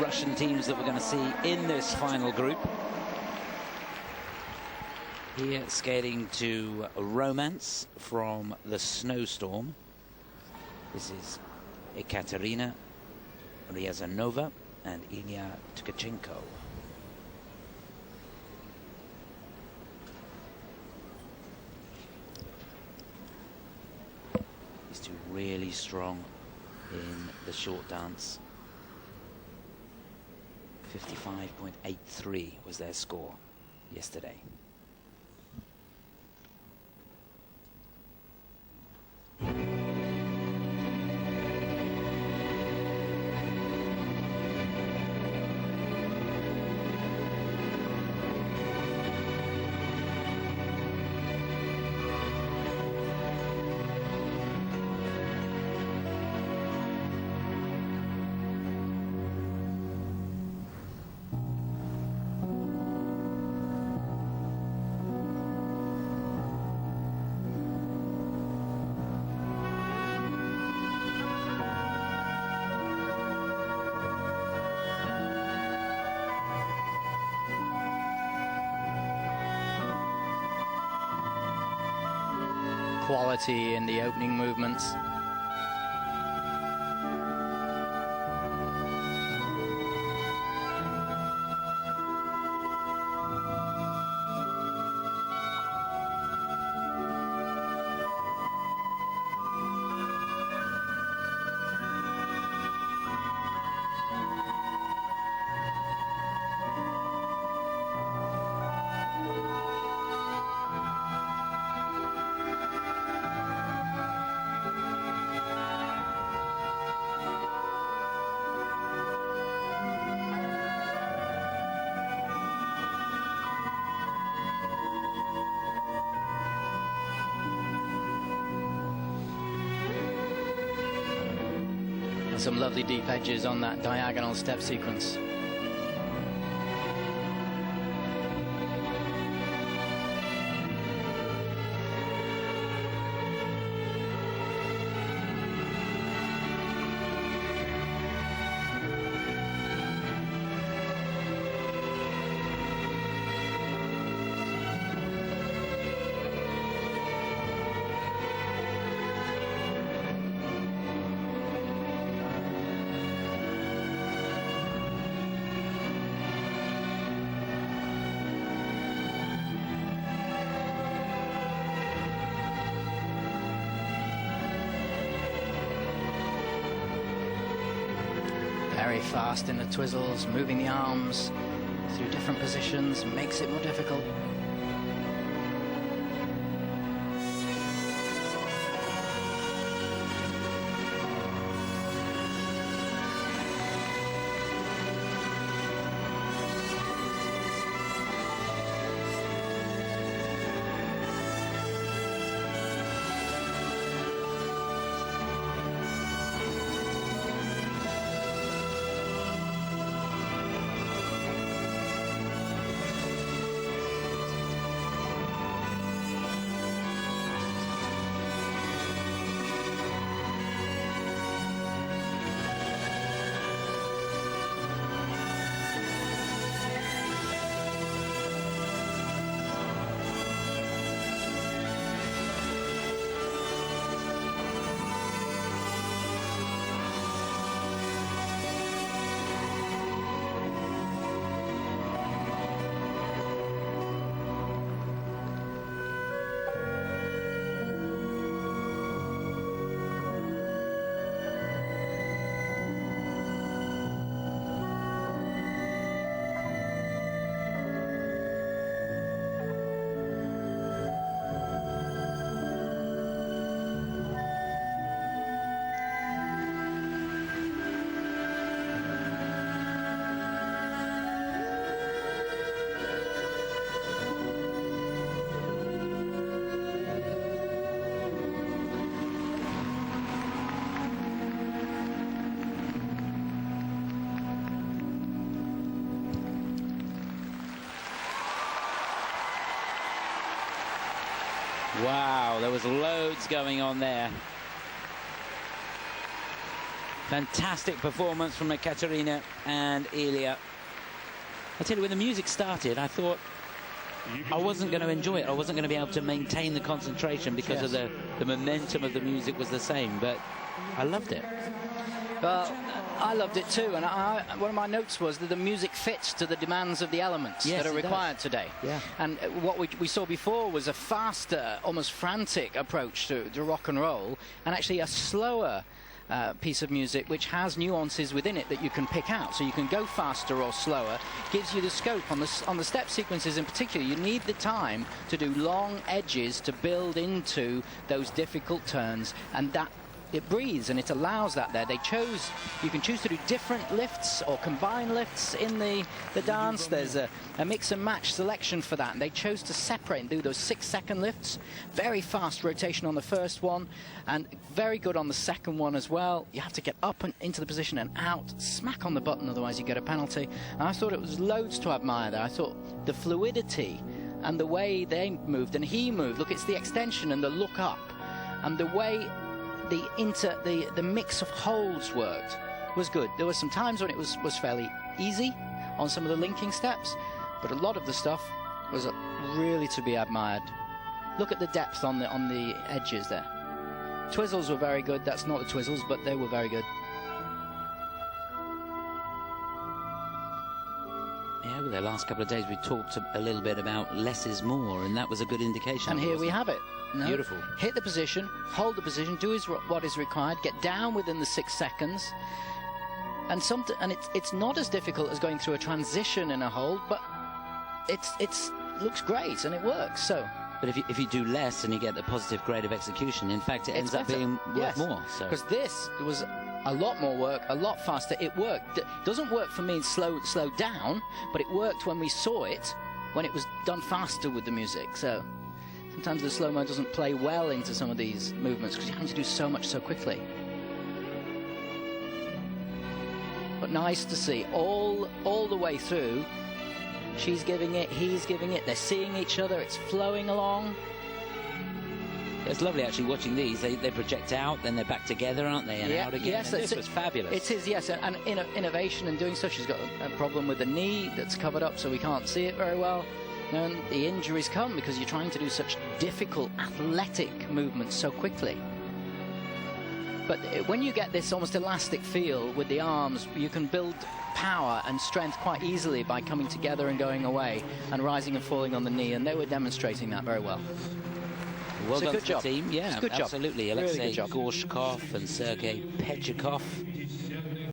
Russian teams that we're going to see in this final group. Here skating to Romance from the Snowstorm. This is Ekaterina Riazanova and Ilya Tkashenko. These two really strong in the short dance. 55.83 was their score yesterday. Quality in the opening movements. Some lovely deep edges on that diagonal step sequence. Very fast in the twizzles, moving the arms through different positions makes it more difficult. Wow, there was loads going on there. Fantastic performance from Ekaterina and Ilya. I tell you, when the music started, I thought I wasn't going to enjoy it. I wasn't going to be able to maintain the concentration because of the momentum of the music was the same, but I loved it. Well, I loved it too, and one of my notes was that the music fits to the demands of the elements that are required today. Yeah. And what we saw before was a faster, almost frantic approach to rock and roll, and actually a slower piece of music which has nuances within it that you can pick out. So you can go faster or slower. Gives you the scope on the step sequences in particular. You need the time to do long edges to build into those difficult turns, and that it breathes and it allows that there. You can choose to do different lifts or combine lifts in the dance. There's a mix and match selection for that, and they chose to separate and do those 6-second lifts. Very fast rotation on the first one and very good on the second one as well. You have to get up and into the position and out, smack on the button, otherwise you get a penalty. And I thought it was loads to admire there. I thought the fluidity and the way they moved and he moved. Look, it's the extension and the look up, and the way the mix of holds worked was good. There were some times when it was fairly easy on some of the linking steps, but a lot of the stuff was really to be admired. Look at the depth on the edges there. Twizzles were very good. That's not the Twizzles, but they were very good. Yeah, with the last couple of days we talked a little bit about less is more, and that was a good indication. And here we have it. No. Beautiful. Hit the position, hold the position, do what is required, get down within the 6 seconds. And it's not as difficult as going through a transition in a hold, but it's looks great and it works. So. But if you do less and you get the positive grade of execution, in fact, it ends up being worth more. Because this was a lot more work, a lot faster. It worked. It doesn't work for me slow down, but it worked when we saw it, when it was done faster with the music. So sometimes the slow-mo doesn't play well into some of these movements because you have to do so much so quickly. But nice to see all the way through. She's giving it, he's giving it, they're seeing each other, it's flowing along. It's lovely actually watching these. They project out, then they're back together, aren't they? And out again. Yes, this was fabulous. It is, yes, and innovation in doing so. She's got a problem with the knee that's covered up so we can't see it very well. And the injuries come because you're trying to do such difficult athletic movements so quickly. But when you get this almost elastic feel with the arms, you can build power and strength quite easily by coming together and going away and rising and falling on the knee, and they were demonstrating that very well. Well done good to job. the team. Yeah, good absolutely. Job. Alexei Really good job. Gorshkov and Sergei Pechikov